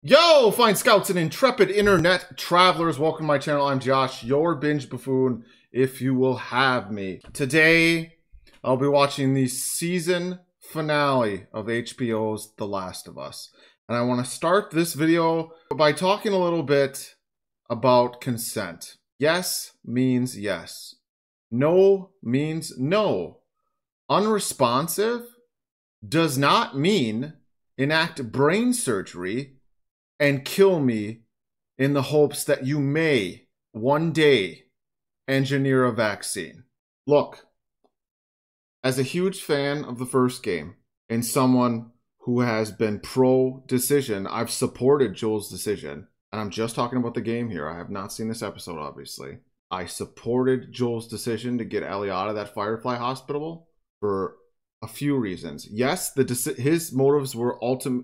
Yo, fine scouts and intrepid internet travelers, welcome to my channel. I'm Josh, your Binge Buffoon, if you will have me. Today, I'll be watching the season finale of HBO's The Last of Us. And I want to start this video by talking a little bit about consent. Yes means yes. No means no. Unresponsive does not mean enact brain surgery and kill me in the hopes that you may one day engineer a vaccine. Look, as a huge fan of the first game and someone who has been pro-decision, I've supported Joel's decision. And I'm just talking about the game here. I have not seen this episode, obviously. I supported Joel's decision to get Ellie out of that Firefly hospital for a few reasons. Yes, his motives were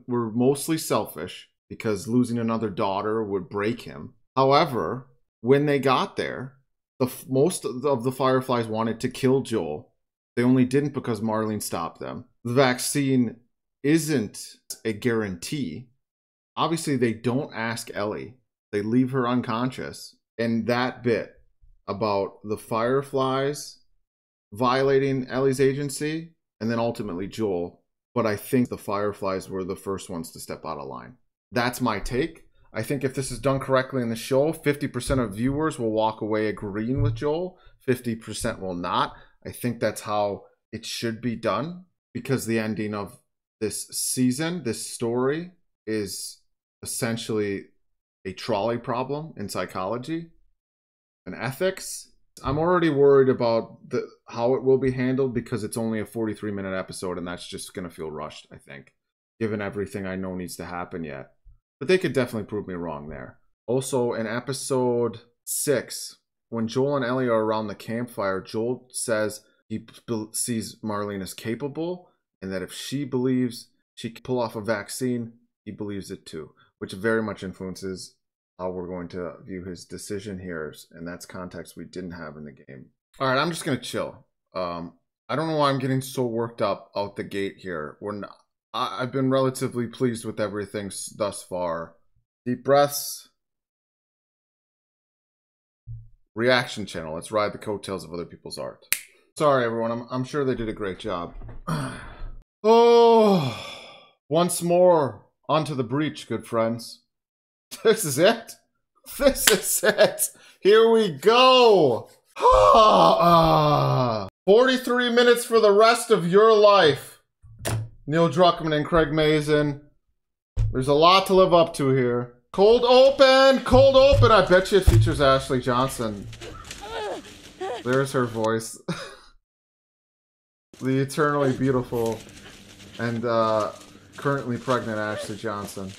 mostly selfish, because losing another daughter would break him. However, when they got there, most of the Fireflies wanted to kill Joel. They only didn't because Marlene stopped them. The vaccine isn't a guarantee. Obviously, they don't ask Ellie. They leave her unconscious. And that bit about the Fireflies violating Ellie's agency, and then ultimately Joel. But I think the Fireflies were the first ones to step out of line. That's my take. I think if this is done correctly in the show, 50% of viewers will walk away agreeing with Joel, 50% will not. I think that's how it should be done, because the ending of this season, this story, is essentially a trolley problem in psychology and ethics. I'm already worried about how it will be handled, because it's only a 43-minute episode, and that's just going to feel rushed, I think, given everything I know needs to happen yet. But they could definitely prove me wrong there. Also, in episode 6, when Joel and Ellie are around the campfire, Joel says he sees Marlene as capable, and that if she believes she can pull off a vaccine, he believes it too, which very much influences how we're going to view his decision here, and that's context we didn't have in the game. All right, I'm just going to chill. I don't know why I'm getting so worked up out the gate here. I've been relatively pleased with everything thus far. Deep breaths. Reaction channel. Let's ride the coattails of other people's art. Sorry, everyone. I'm sure they did a great job. Oh, once more onto the breach, good friends. This is it. This is it. Here we go. 43 minutes for the rest of your life. Neil Druckmann and Craig Mazin. There's a lot to live up to here. Cold open! Cold open! I bet you it features Ashley Johnson. There's her voice. The eternally beautiful and currently pregnant Ashley Johnson.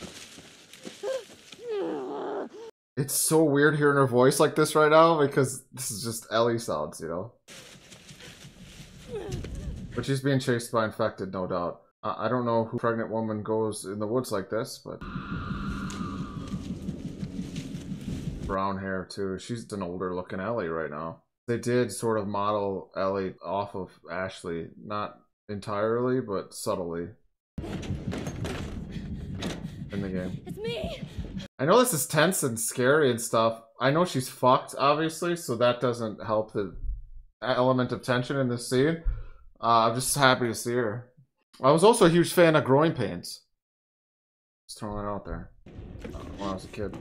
It's so weird hearing her voice like this right now, because this is just Ellie sounds, you know? But she's being chased by infected, no doubt. I don't know who pregnant woman goes in the woods like this, but... Brown hair, too. She's an older looking Ellie right now. They did sort of model Ellie off of Ashley. Not entirely, but subtly. In the game. It's me! I know this is tense and scary and stuff. I know she's fucked, obviously, so that doesn't help the element of tension in this scene. I'm just happy to see her. I was also a huge fan of Growing Pains. Just throwing it out there. When I was a kid.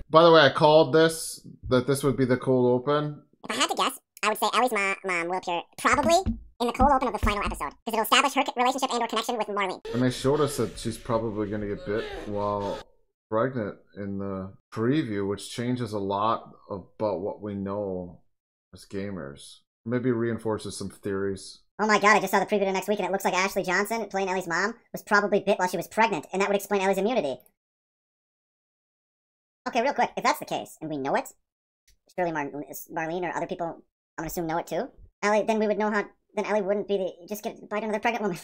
By the way, I called that this would be the cold open. If I had to guess, I would say Ellie's mom will appear probably in the cold open of the final episode, because it'll establish her relationship and/or connection with Marlene. And they showed us that she's probably going to get bit while pregnant in the preview, which changes a lot about what we know as gamers. Maybe reinforces some theories. Oh my god, I just saw the preview to next week, and it looks like Ashley Johnson, playing Ellie's mom, was probably bit while she was pregnant, and that would explain Ellie's immunity. Okay, real quick, if that's the case, and we know it, surely Marlene or other people, I'm gonna assume, know it too. Ellie, then we would know how, then Ellie wouldn't be the, just bite another pregnant woman.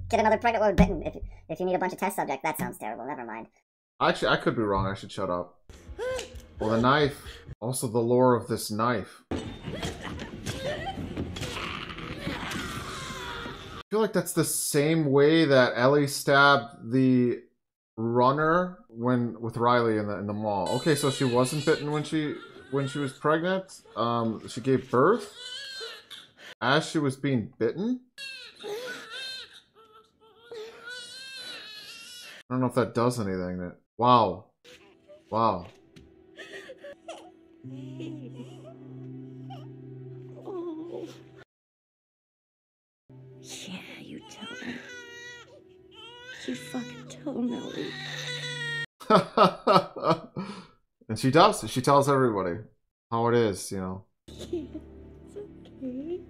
Get another pregnant woman bitten if you need a bunch of test subjects. That sounds terrible, never mind. Actually, I could be wrong. I should shut up. Well, the knife. Also, the lore of this knife. feel like that's the same way that Ellie stabbed the runner with Riley in the mall. Okay, so she wasn't bitten when she was pregnant. She gave birth as she was being bitten. I don't know if that does anything. Wow. Wow. Oh. Yeah, you tell her. You fucking tell Nellie. And she does. She tells everybody how it is, you know. Yeah, it's okay.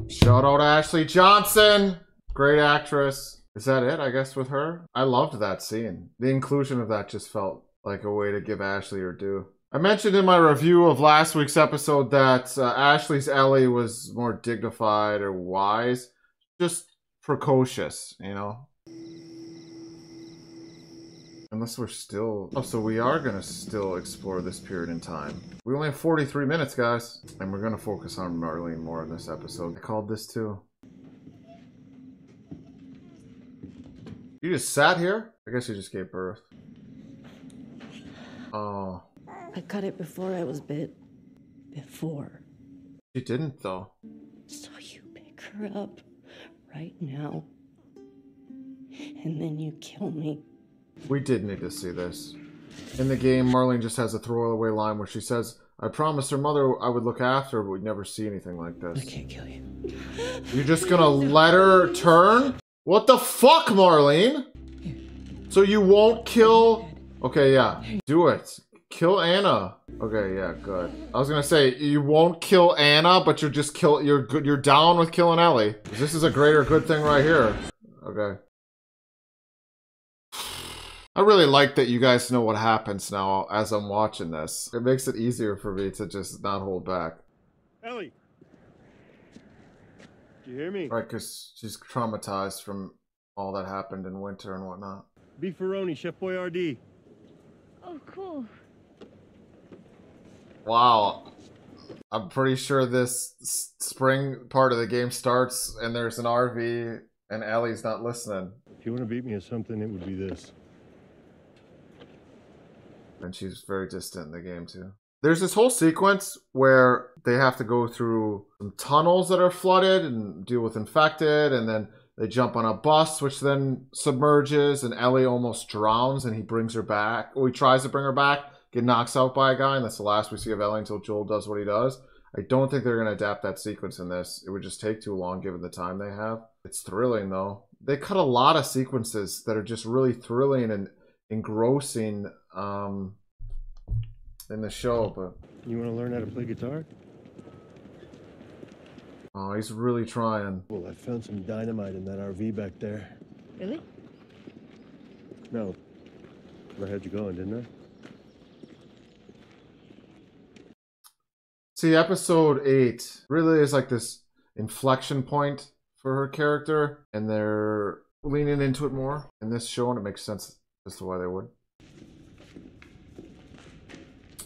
Shout out Ashley Johnson. Great actress. Is that it, I guess, with her? I loved that scene. The inclusion of that just felt like a way to give Ashley her due. I mentioned in my review of last week's episode that Ashley's Ellie was more dignified or wise. Just precocious, you know? Unless we're still... Oh, so we are going to still explore this period in time. We only have 43 minutes, guys. And we're going to focus on Marlene more in this episode. I called this too. You just sat here? I guess you just gave birth. Oh. I cut it before I was bit. Before. You didn't, though. So you pick her up right now. And then you kill me. We did need to see this. In the game, Marlene just has a throwaway line where she says, I promised her mother I would look after her, but we'd never see anything like this. I can't kill you. You're just gonna let her turn? What the fuck, Marlene? So you won't kill... Okay, yeah. Do it. Kill Anna. Okay, yeah, good. I was gonna say, you won't kill Anna, but you'll just kill... You're down with killing Ellie. This is a greater good thing right here. Okay. I really like that you guys know what happens now as I'm watching this. It makes it easier for me to just not hold back. Ellie! Do you hear me? Right, because she's traumatized from all that happened in winter and whatnot. Beefaroni, Chef Boyardee. Oh, cool. Wow. I'm pretty sure this spring part of the game starts and there's an RV and Ellie's not listening. If you want to beat me at something, it would be this. And she's very distant in the game too. There's this whole sequence where they have to go through some tunnels that are flooded and deal with infected, and then they jump on a bus which then submerges and Ellie almost drowns and he brings her back. Well, he tries to bring her back, get knocked out by a guy, and that's the last we see of Ellie until Joel does what he does. I don't think they're going to adapt that sequence in this. It would just take too long given the time they have. It's thrilling though. They cut a lot of sequences that are just really thrilling and engrossing in the show, but... You want to learn how to play guitar? Oh, he's really trying. Well, I found some dynamite in that RV back there. Really? No. I had you going, didn't I? See, episode 8 really is like this inflection point for her character, and they're leaning into it more in this show, and it makes sense as to why they would.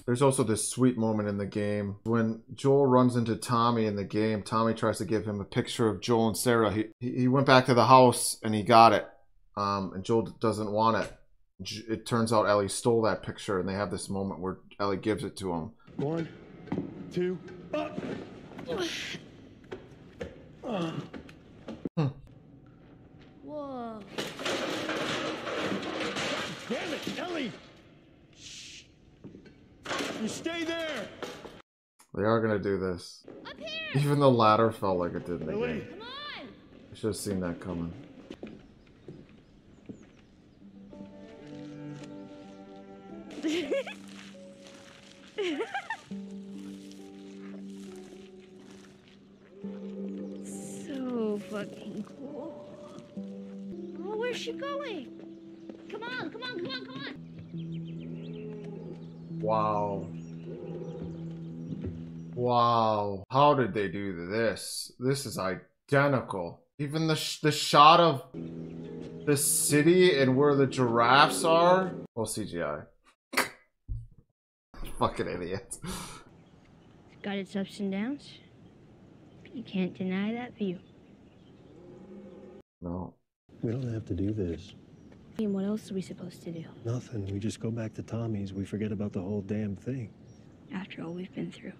There's also this sweet moment in the game when Joel runs into Tommy in the game. Tommy tries to give him a picture of Joel and Sarah. He went back to the house and he got it, and Joel doesn't want it. It turns out Ellie stole that picture, and they have this moment where Ellie gives it to him. 1, 2, up! Whoa. Damn it, Ellie! You stay there! They are gonna do this. Up here! Even the ladder felt like it did in the Ellie! game. Come on! I should have seen that coming. So fucking cool. Oh, where's she going? Come on, come on, come on, come on! Wow. Wow. How did they do this? This is identical. Even the shot of the city and where the giraffes are. Well, CGI. Fucking idiot. It's got its ups and downs. But you can't deny that view. No. We don't have to do this. And what else are we supposed to do? Nothing. We just go back to Tommy's. We forget about the whole damn thing. After all we've been through.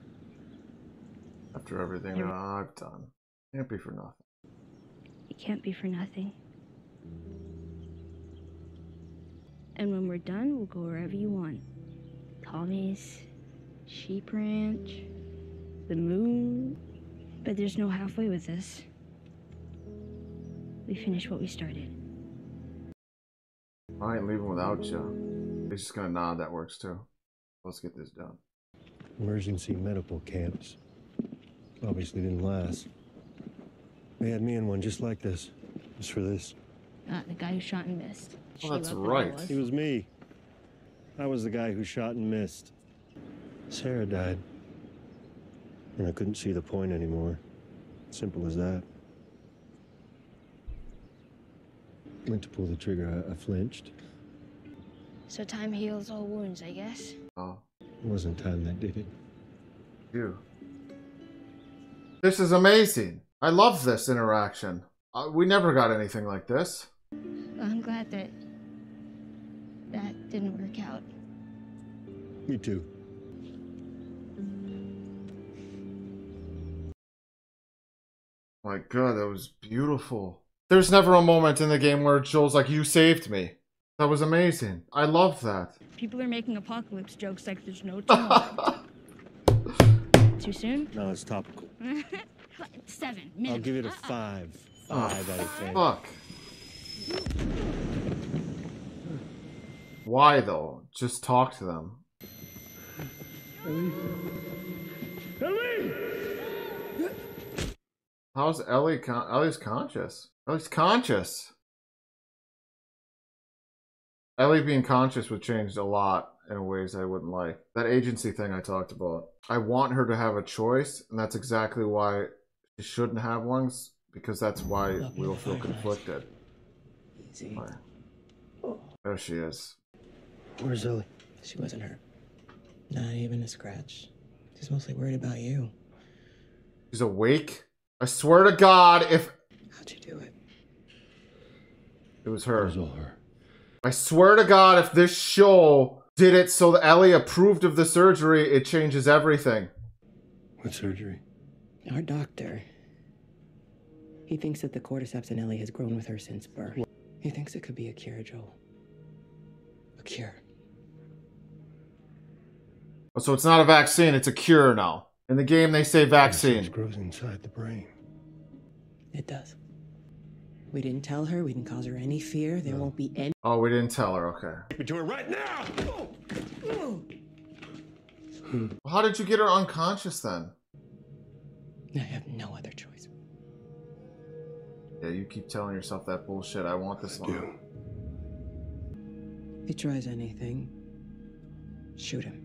After everything that I've done. Can't be for nothing. It can't be for nothing. And when we're done, we'll go wherever you want. Tommy's, Sheep Ranch, the moon. But there's no halfway with this. We finish what we started. I ain't leaving without you. He's just gonna nod, that works too. Let's get this done. Emergency medical camps. Obviously didn't last. They had me in one just like this. Just for this. The guy who shot and missed. Oh, that's right. He was me. I was the guy who shot and missed. Sarah died. And I couldn't see the point anymore. Simple as that. Went to pull the trigger, I flinched. So time heals all wounds, I guess. Oh. It wasn't time that did it. You. This is amazing. I love this interaction. We never got anything like this. Well, I'm glad that didn't work out. Me too. My God, that was beautiful. There's never a moment in the game where Joel's like, you saved me. That was amazing. I love that. People are making apocalypse jokes like there's no tomorrow. Too soon? No, it's topical. 7 minutes. I'll give it a 5. 5 out of 10. Fuck. Why though? Just talk to them. Ellie! Ellie! How's Ellie? Ellie's conscious. Ellie's conscious. Ellie being conscious would change a lot in ways I wouldn't like. That agency thing I talked about. I want her to have a choice, and that's exactly why she shouldn't have one, because that's why we'll feel conflicted. Easy. There she is. Where's Ellie? She wasn't hurt. Not even a scratch. She's mostly worried about you. She's awake? I swear to God, if... How'd you do it? It was her. It was all her. I swear to God, if this show did it so that Ellie approved of the surgery, it changes everything. What surgery? Our doctor. He thinks that the cordyceps in Ellie has grown with her since birth. He thinks it could be a cure, Joel. A cure. So it's not a vaccine, it's a cure now. In the game, they say vaccine. It grows inside the brain. It does. We didn't tell her. We didn't cause her any fear. There won't be any... Oh, we didn't tell her, okay. Give it to her right now! Well, how did you get her unconscious then? I have no other choice. Yeah, you keep telling yourself that bullshit. I want this one. If he tries anything, shoot him.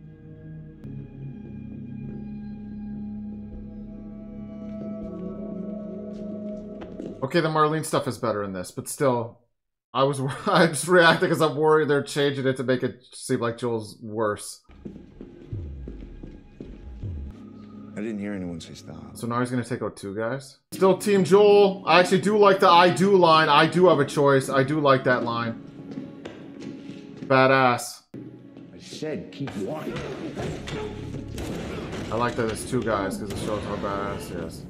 Okay, the Marlene stuff is better in this, but still, I just reacted because I'm worried they're changing it to make it seem like Joel's worse. I didn't hear anyone say stop. So now he's gonna take out 2 guys. Still Team Joel. I actually do like the I do line. I do have a choice. I do like that line. Badass. I said keep walking. I like that it's 2 guys because it shows how badass he is.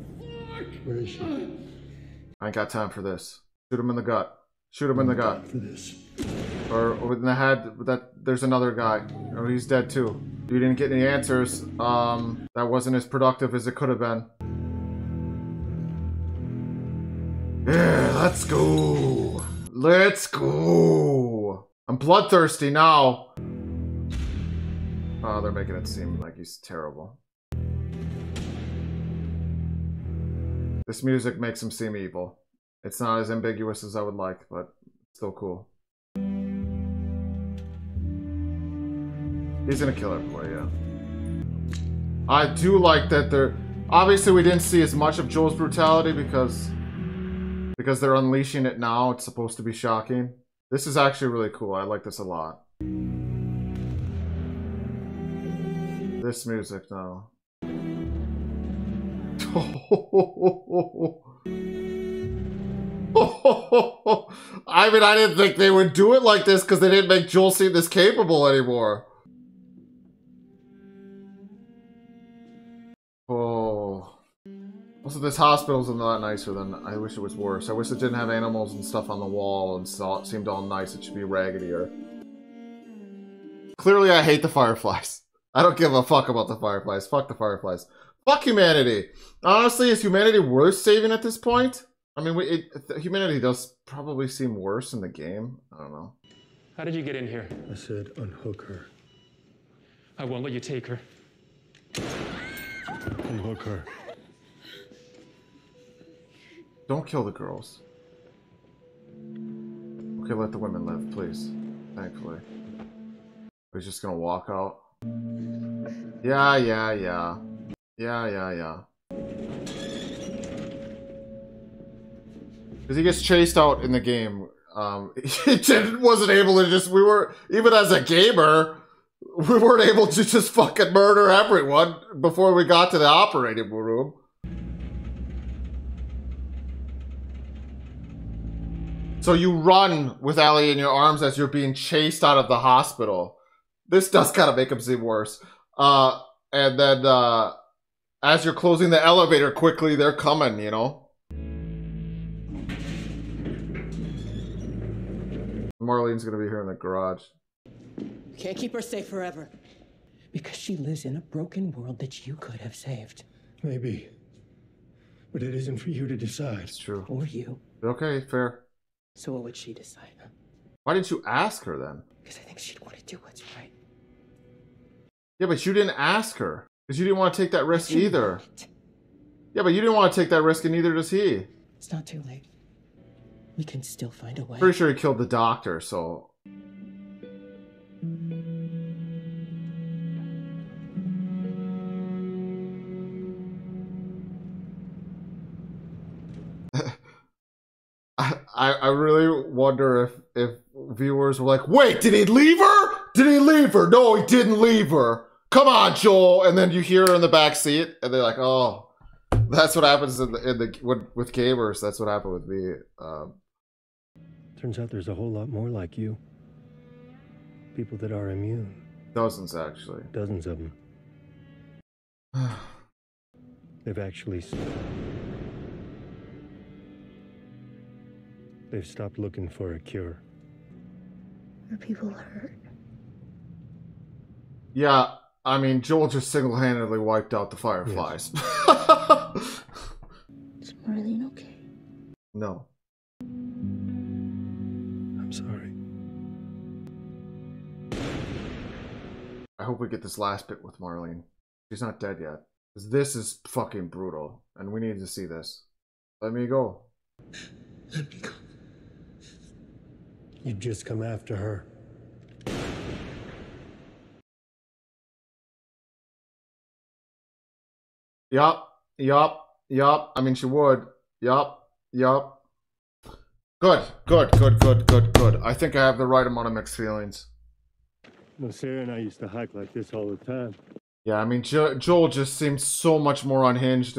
Where is she? I ain't got time for this. Shoot him in the gut. Shoot him in the gut. For this. Or in the head. There's another guy. Oh, he's dead too. You didn't get any answers. That wasn't as productive as it could have been. Yeah, let's go. Let's go. I'm bloodthirsty now. Oh, they're making it seem like he's terrible. This music makes him seem evil. It's not as ambiguous as I would like, but still cool. He's gonna kill everybody, yeah. I do like that they're... Obviously, we didn't see as much of Joel's brutality because they're unleashing it now. It's supposed to be shocking. This is actually really cool. I like this a lot. This music, no. I mean, I didn't think they would do it like this because they didn't make Joel seem this capable anymore. Oh. Also, this hospital's a lot nicer than I wish it was worse. I wish it didn't have animals and stuff on the wall and so it seemed all nice. It should be raggedier. Clearly, I hate the Fireflies. I don't give a fuck about the Fireflies. Fuck the Fireflies. Fuck humanity. Honestly, is humanity worth saving at this point? I mean, humanity does probably seem worse in the game. I don't know. How did you get in here? I said unhook her. I won't let you take her. Unhook her. Don't kill the girls. Okay, let the women live, please. Thankfully. He's just gonna walk out. Yeah. Because he gets chased out in the game. He wasn't able to just, even as a gamer, we weren't able to just fucking murder everyone before we got to the operating room. So you run with Ellie in your arms as you're being chased out of the hospital. This does kind of make him seem worse. And then as you're closing the elevator quickly, they're coming, you know? Marlene's gonna be here in the garage. Can't keep her safe forever. Because she lives in a broken world that you could have saved. Maybe. But it isn't for you to decide. It's true. Or you. Okay, fair. So what would she decide, huh? Why didn't you ask her then? Because I think she'd want to do what's right. Yeah, but you didn't ask her. Because you didn't want to take that risk either. Yeah, but you didn't want to take that risk and neither does he. It's not too late. We can still find a way. Pretty sure he killed the doctor, so... I really wonder if viewers were like, wait, did he leave her? Did he leave her? No, he didn't leave her. Come on, Joel. And then you hear her in the back seat, and they're like, oh, that's what happens with gamers. That's what happened with me. Turns out there's a whole lot more like you. People that are immune. Dozens, actually. Dozens of them. They've actually... They've stopped looking for a cure. Are people hurt? Yeah, I mean, Joel just single-handedly wiped out the Fireflies. Yes. Is Marlene okay? No. I'm sorry. I hope we get this last bit with Marlene. She's not dead yet. Because this is fucking brutal. And we need to see this. Let me go. Let me go. You'd just come after her. Yup. I mean, she would. Yup. Good. I think I have the right amount of mixed feelings. No, Sarah and I used to hike like this all the time. Yeah, I mean, Joel just seemed so much more unhinged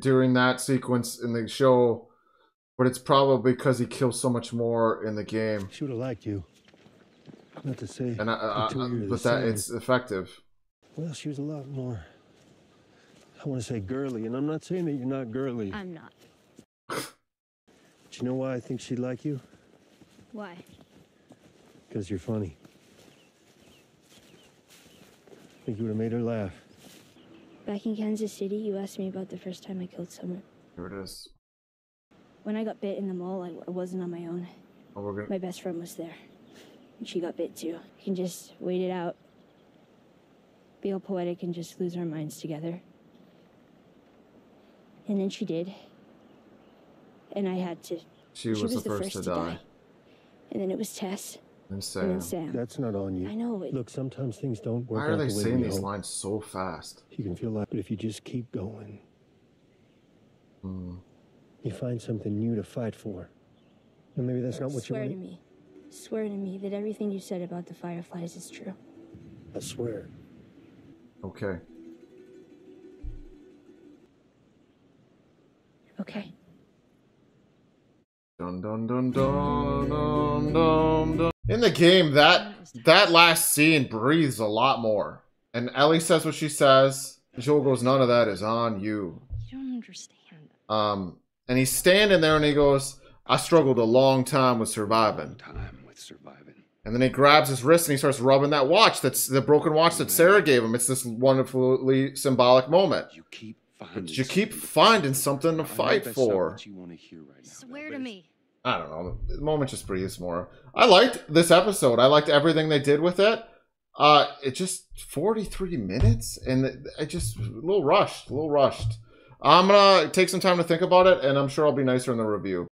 during that sequence in the show. But it's probably because he kills so much more in the game. She would have liked you. Not to say. And but that it's effective. Well, she was a lot more. I want to say girly, and I'm not saying that you're not girly. I'm not. Do you know why I think she'd like you? Why? Because you're funny. I think you would have made her laugh. Back in Kansas City, you asked me about the first time I killed someone. Here it is. When I got bit in the mall, I wasn't on my own. Oh, My best friend was there. And she got bit too. We can just wait it out. Be all poetic and just lose our minds together. And then she did. And I had to. She was the first to die. And then it was Tess. And Sam. And then Sam. That's not on you. I know. Look, sometimes things don't work Why out are they the way saying we these hope. lines so fast? You can feel that, but if you just keep going, you find something new to fight for. And maybe that's not what you want. Swear to me that everything you said about the Fireflies is true. I swear. Okay. Okay. Dun dun dun dun dun dun dun. In the game, that last scene breathes a lot more. And Ellie says what she says. Joel goes, "None of that is on you." You don't understand. And he's standing there and he goes, "I struggled a long time with surviving." And then he grabs his wrist and he starts rubbing that watch. That's the broken watch that Sarah gave him. It's this wonderfully symbolic moment. You keep finding something to fight for. Swear to me. I don't know. The moment just breathes more. I liked this episode. I liked everything they did with it. It just 43 minutes and it just a little rushed. I'm gonna take some time to think about it, and I'm sure I'll be nicer in the review.